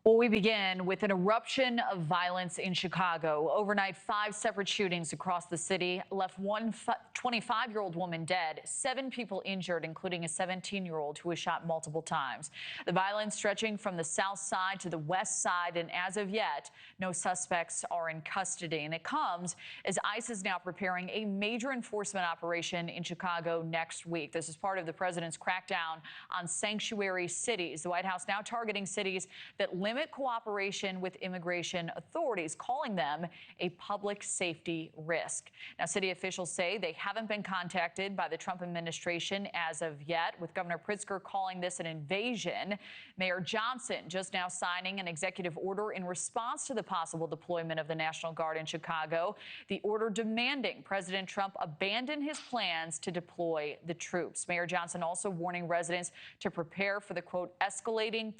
Well, we begin with an eruption of violence in Chicago. Overnight, 5 separate shootings across the city left one 25-year-old woman dead, 7 people injured, including a 17-year-old who was shot multiple times. The violence stretching from the south side to the west side, and as of yet, no suspects are in custody. And it comes as ICE is now preparing a major enforcement operation in Chicago next week. This is part of the president's crackdown on sanctuary cities. The White House now targeting cities that limit cooperation with immigration authorities, calling them a public safety risk. Now, city officials say they haven't been contacted by the Trump administration as of yet, with Governor Pritzker calling this an invasion. Mayor Johnson just now signing an executive order in response to the possible deployment of the National Guard in Chicago. The order demanding President Trump abandon his plans to deploy the troops. Mayor Johnson also warning residents to prepare for the, quote, escalating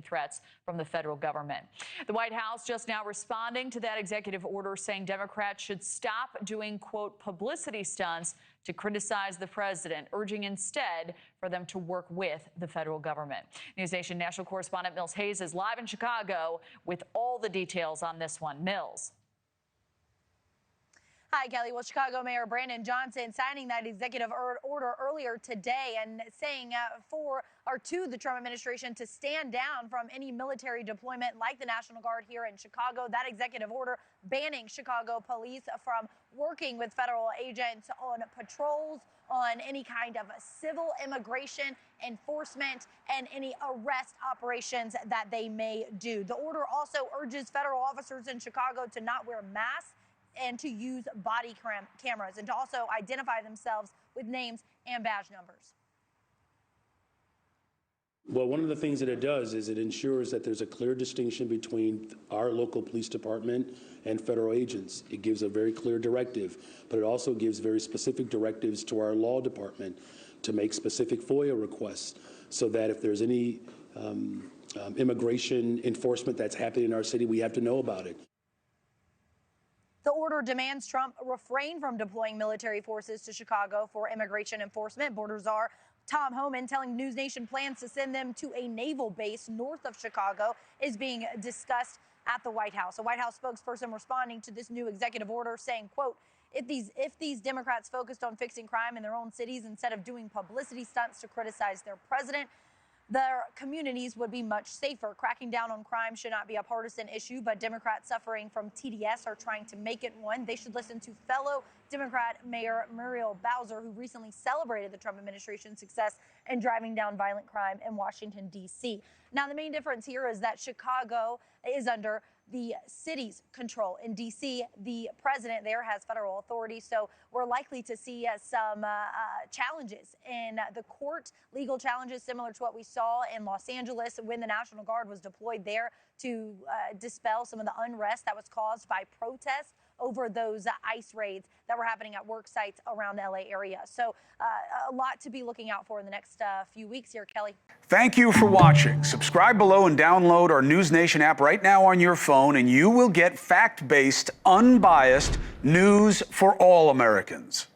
threats from the federal government. The White House just now responding to that executive order, saying Democrats should stop doing, quote, publicity stunts to criticize the president, urging instead for them to work with the federal government. NewsNation national correspondent Mills Hayes is live in Chicago with all the details on this one. Mills. Hi, Kelly. Well, Chicago Mayor Brandon Johnson signing that executive order earlier today and saying to the Trump administration to stand down from any military deployment like the National Guard here in Chicago. That executive order banning Chicago police from working with federal agents on patrols, on any kind of civil immigration enforcement, and any arrest operations that they may do. The order also urges federal officers in Chicago to not wear masks and to use body cameras, and to also identify themselves with names and badge numbers. Well, one of the things that it does is it ensures that there's a clear distinction between our local police department and federal agents. It gives a very clear directive, but it also gives very specific directives to our law department to make specific FOIA requests, so that if there's any immigration enforcement that's happening in our city, we have to know about it. The order demands Trump refrain from deploying military forces to Chicago for immigration enforcement. Border czar Tom Homan telling NewsNation plans to send them to a naval base north of Chicago is being discussed at the White House. A White House spokesperson responding to this new executive order saying, quote, if these Democrats focused on fixing crime in their own cities instead of doing publicity stunts to criticize their president, their communities would be much safer. Cracking down on crime should not be a partisan issue, but Democrats suffering from TDS are trying to make it one. They should listen to fellow Democrat Mayor Muriel Bowser, who recently celebrated the Trump administration's success in driving down violent crime in Washington, D.C. Now, the main difference here is that Chicago is under the city's control. In D.C., the president there has federal authority, so we're likely to see some challenges in the court, legal challenges similar to what we saw in Los Angeles when the National Guard was deployed there to dispel some of the unrest that was caused by protests over those ICE raids that were happening at work sites around the LA area. So a lot to be looking out for in the next few weeks here, Kelly. Thank you for watching. Subscribe below and download our NewsNation app right now on your phone, and you will get fact-based, unbiased news for all Americans.